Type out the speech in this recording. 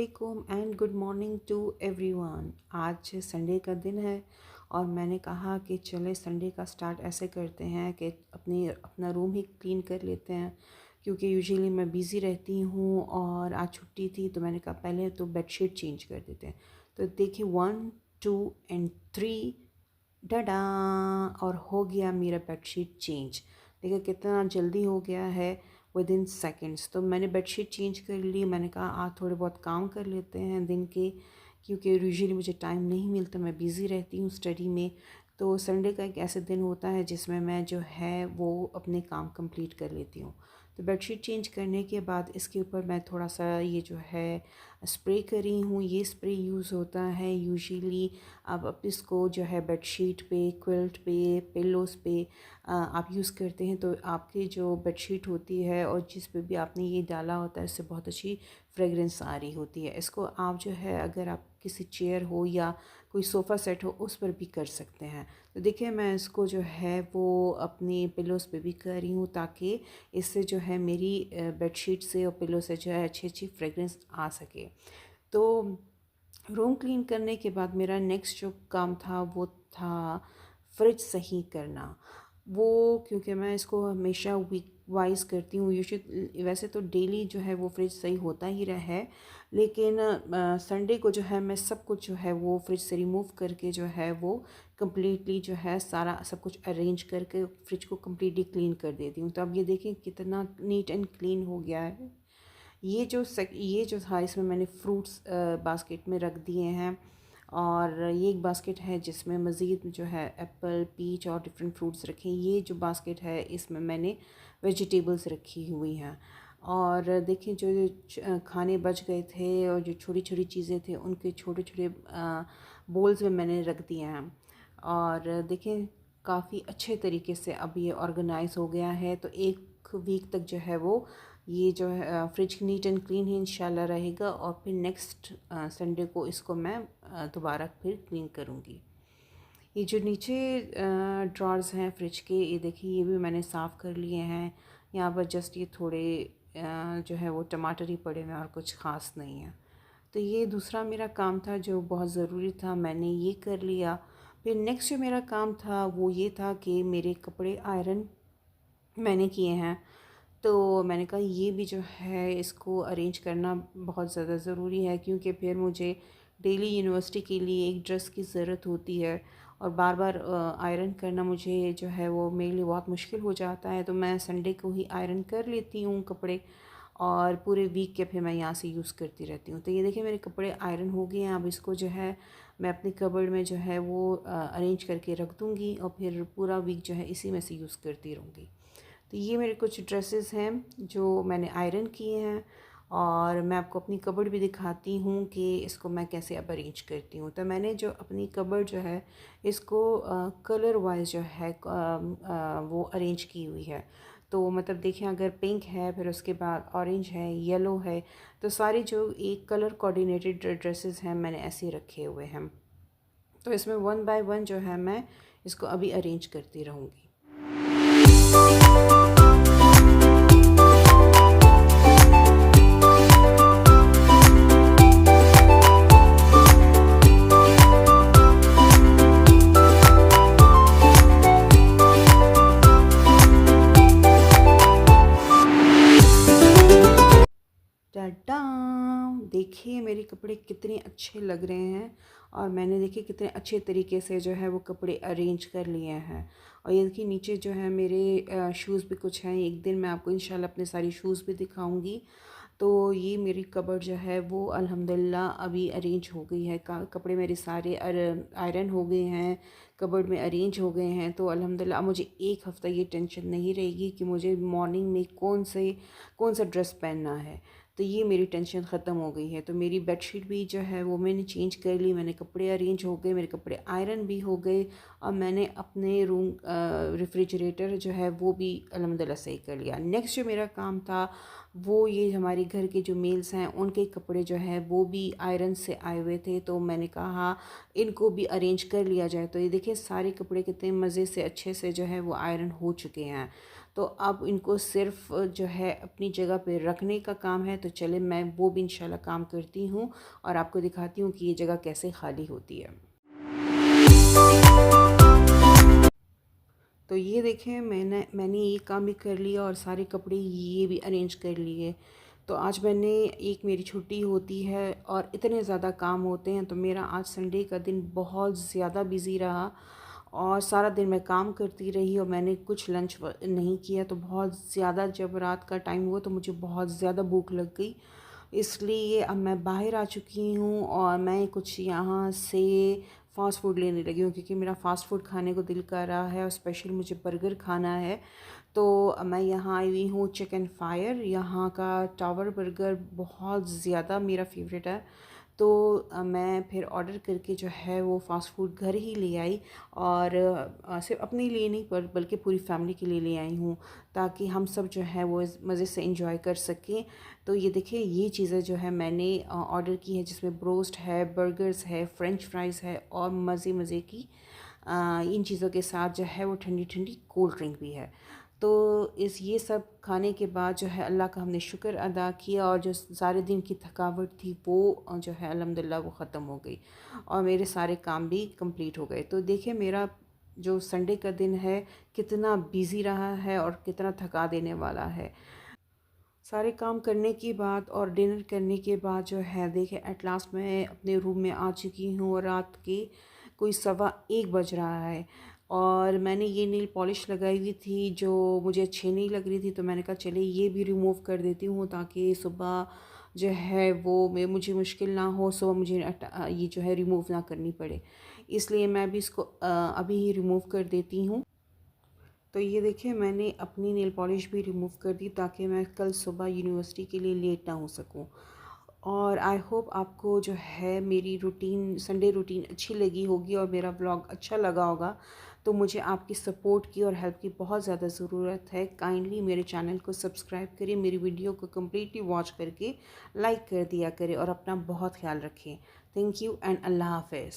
वालेकुम and good morning to everyone. आज Sunday का दिन है और मैंने कहा कि चले संडे का स्टार्ट ऐसे करते हैं कि अपना रूम ही क्लीन कर लेते हैं, क्योंकि यूजुअली मैं बिज़ी रहती हूँ और आज छुट्टी थी तो मैंने कहा पहले तो बेडशीट चेंज कर देते हैं। तो देखिए 1 2 एंड 3 डडा, और हो गया मेरा बेडशीट चेंज। देखिए कितना जल्दी हो गया है, विद इन सेकेंड्स। तो मैंने बेडशीट चेंज कर ली। मैंने कहा आज थोड़े बहुत काम कर लेते हैं दिन के, क्योंकि यूजुअली मुझे टाइम नहीं मिलता, मैं बिज़ी रहती हूँ स्टडी में। तो संडे का एक ऐसे दिन होता है जिसमें मैं जो है वो अपने काम कंप्लीट कर लेती हूँ। तो बेडशीट चेंज करने के बाद इसके ऊपर मैं थोड़ा सा ये जो है स्प्रे करी हूँ। ये स्प्रे यूज़ होता है यूजुअली आप इसको जो है बेडशीट पे, क्विल्ट पे, पिलोज़ पे आप यूज़ करते हैं तो आपकी जो बेडशीट होती है और जिस पे भी आपने ये डाला होता है इससे बहुत अच्छी फ्रेगरेंस आ रही होती है। इसको आप जो है अगर आप किसी चेयर हो या कोई सोफ़ा सेट हो उस पर भी कर सकते हैं। तो देखिए मैं इसको जो है वो अपनी पिलोज़ पे भी कर रही हूँ ताकि इससे जो है मेरी बेडशीट से और पिलो से जो है अच्छी अच्छी फ्रेगरेंस आ सके। तो रूम क्लीन करने के बाद मेरा नेक्स्ट जो काम था वो था फ्रिज सही करना। वो क्योंकि मैं इसको हमेशा वीक वाइज करती हूँ, यूजुअली वैसे तो डेली जो है वो फ्रिज सही होता ही रहा है, लेकिन संडे को जो है मैं सब कुछ जो है वो फ्रिज से रिमूव करके जो है वो कम्प्लीटली जो है सारा सब कुछ अरेंज करके फ्रिज को कम्प्लीटली क्लीन कर देती हूँ। तो अब ये देखें कितना नीट एंड क्लीन हो गया है। ये जो था इसमें मैंने फ्रूट्स बास्केट में रख दिए हैं, और ये एक बास्केट है जिसमें मज़ीद जो है एप्पल, पीच और डिफरेंट फ्रूट्स रखे। ये जो बास्केट है इसमें मैंने वेजिटेबल्स रखी हुई हैं। और देखिए जो खाने बच गए थे और जो छोटी छोटी चीज़ें थे उनके छोटे छोटे बोल्स में मैंने रख दिए हैं। और देखें काफ़ी अच्छे तरीके से अब ये ऑर्गेनाइज हो गया है। तो एक वीक तक जो है वो ये जो है फ्रिज नीट एंड क्लीन ही इंशाल्लाह रहेगा, और फिर नेक्स्ट संडे को इसको मैं दोबारा फिर क्लीन करूँगी। ये जो नीचे ड्रॉर्स हैं फ्रिज के, ये देखिए ये भी मैंने साफ़ कर लिए हैं। यहाँ पर जस्ट ये थोड़े जो है वो टमाटर ही पड़े हुए हैं और कुछ ख़ास नहीं है। तो ये दूसरा मेरा काम था जो बहुत ज़रूरी था, मैंने ये कर लिया। फिर नेक्स्ट जो मेरा काम था वो ये था कि मेरे कपड़े आयरन मैंने किए हैं। तो मैंने कहा ये भी जो है इसको अरेंज करना बहुत ज़्यादा ज़रूरी है, क्योंकि फिर मुझे डेली यूनिवर्सिटी के लिए एक ड्रेस की ज़रूरत होती है और बार बार आयरन करना मुझे जो है वो मेरे लिए बहुत मुश्किल हो जाता है। तो मैं संडे को ही आयरन कर लेती हूँ कपड़े, और पूरे वीक के फिर मैं यहाँ से यूज़ करती रहती हूँ। तो ये देखिए मेरे कपड़े आयरन हो गए हैं। अब इसको जो है मैं अपनी कबर्ड में जो है वो अरेंज करके रख दूँगी और फिर पूरा वीक जो है इसी में से यूज़ करती रहूँगी। तो ये मेरे कुछ ड्रेसेस हैं जो मैंने आयरन किए हैं, और मैं आपको अपनी कबर्ड भी दिखाती हूँ कि इसको मैं कैसे अब अरेंज करती हूँ। तो मैंने जो अपनी कबर्ड जो है इसको कलर वाइज जो है वो अरेंज की हुई है। तो मतलब देखें अगर पिंक है, फिर उसके बाद ऑरेंज है, येलो है, तो सारी जो एक कलर कोऑर्डिनेटेड ड्रेसेस हैं मैंने ऐसे रखे हुए हैं। तो इसमें 1 बाय 1 जो है मैं इसको अभी अरेंज करती रहूँगी। टाटा, देखिए मेरे कपड़े कितने अच्छे लग रहे हैं, और मैंने देखिए कितने अच्छे तरीके से जो है वो कपड़े अरेंज कर लिए हैं। और ये देखिए नीचे जो है मेरे शूज़ भी कुछ हैं, एक दिन मैं आपको इंशाल्लाह अपने सारी शूज़ भी दिखाऊंगी। तो ये मेरी कबर्ड जो है वो अल्हम्दुलिल्लाह अभी अरेंज हो गई है। कपड़े मेरे सारे आयरन हो गए हैं, कबर्ड में अरेंज हो गए हैं। तो अल्हम्दुलिल्लाह अब मुझे एक हफ़्ता ये टेंशन नहीं रहेगी कि मुझे मॉर्निंग में कौन सा ड्रेस पहनना है। तो ये मेरी टेंशन ख़त्म हो गई है। तो मेरी बेडशीट भी जो है वो मैंने चेंज कर ली, मैंने कपड़े अरेंज हो गए, मेरे कपड़े आयरन भी हो गए, और मैंने अपने रूम रेफ्रिजरेटर जो है वो भी अल्हम्दुलिल्लाह सही कर लिया। नेक्स्ट जो मेरा काम था वो ये हमारे घर के जो मेल्स हैं उनके कपड़े जो है वो भी आयरन से आए हुए थे, तो मैंने कहा इनको भी अरेंज कर लिया जाए। तो ये देखिए सारे कपड़े कितने मज़े से अच्छे से जो है वो आयरन हो चुके हैं। तो अब इनको सिर्फ जो है अपनी जगह पे रखने का काम है। तो चले मैं वो भी इंशाल्लाह काम करती हूँ और आपको दिखाती हूँ कि ये जगह कैसे खाली होती है। तो ये देखें, मैंने ये काम भी कर लिया और सारे कपड़े ये भी अरेंज कर लिए। तो आज मैंने एक मेरी छुट्टी होती है और इतने ज़्यादा काम होते हैं, तो मेरा आज संडे का दिन बहुत ज़्यादा बिज़ी रहा और सारा दिन मैं काम करती रही और मैंने कुछ लंच नहीं किया। तो बहुत ज़्यादा जब रात का टाइम हुआ तो मुझे बहुत ज़्यादा भूख लग गई, इसलिए अब मैं बाहर आ चुकी हूँ और मैं कुछ यहाँ से फ़ास्ट फूड लेने लगी हूँ, क्योंकि मेरा फ़ास्ट फूड खाने को दिल कर रहा है और स्पेशल मुझे बर्गर खाना है। तो मैं यहाँ आई हुई हूँ चिकन फायर। यहाँ का टावर बर्गर बहुत ज़्यादा मेरा फेवरेट है। तो मैं फिर ऑर्डर करके जो है वो फ़ास्ट फूड घर ही ले आई और सिर्फ अपने लिए नहीं पर बल्कि पूरी फैमिली के लिए ले आई हूँ, ताकि हम सब जो है वो मज़े से इंजॉय कर सकें। तो ये देखिए, ये चीज़ें जो है मैंने ऑर्डर की है, जिसमें ब्रोस्ट है, बर्गर्स है, फ्रेंच फ्राइज़ है और मज़े मज़े की इन चीज़ों के साथ जो है वो ठंडी ठंडी कोल्ड ड्रिंक भी है। तो ये सब खाने के बाद जो है अल्लाह का हमने शुक्र अदा किया और जो सारे दिन की थकावट थी वो जो है अल्हम्दुलिल्लाह वो ख़त्म हो गई और मेरे सारे काम भी कंप्लीट हो गए। तो देखिए, मेरा जो संडे का दिन है कितना बिज़ी रहा है और कितना थका देने वाला है। सारे काम करने के बाद और डिनर करने के बाद जो है देखिए, एट लास्ट मैं अपने रूम में आ चुकी हूँ और रात के कोई 1:15 बज रहा है और मैंने ये नेल पॉलिश लगाई हुई थी जो मुझे अच्छी नहीं लग रही थी। तो मैंने कहा चले ये भी रिमूव कर देती हूँ, ताकि सुबह जो है वो मुझे मुश्किल ना हो, सुबह मुझे ये जो है रिमूव ना करनी पड़े। इसलिए मैं भी इसको अभी ही रिमूव कर देती हूँ। तो ये देखिए, मैंने अपनी नेल पॉलिश भी रिमूव कर दी ताकि मैं कल सुबह यूनिवर्सिटी के लिए लेट ना हो सकूं। और आई होप आपको जो है मेरी रूटीन, संडे रूटीन अच्छी लगी होगी और मेरा ब्लॉग अच्छा लगा होगा। तो मुझे आपकी सपोर्ट की और हेल्प की बहुत ज़्यादा ज़रूरत है। काइंडली मेरे चैनल को सब्सक्राइब करिए, मेरी वीडियो को कम्प्लीटली वॉच करके लाइक कर दिया करें और अपना बहुत ख्याल रखें। थैंक यू एंड अल्लाह हाफ़िज़।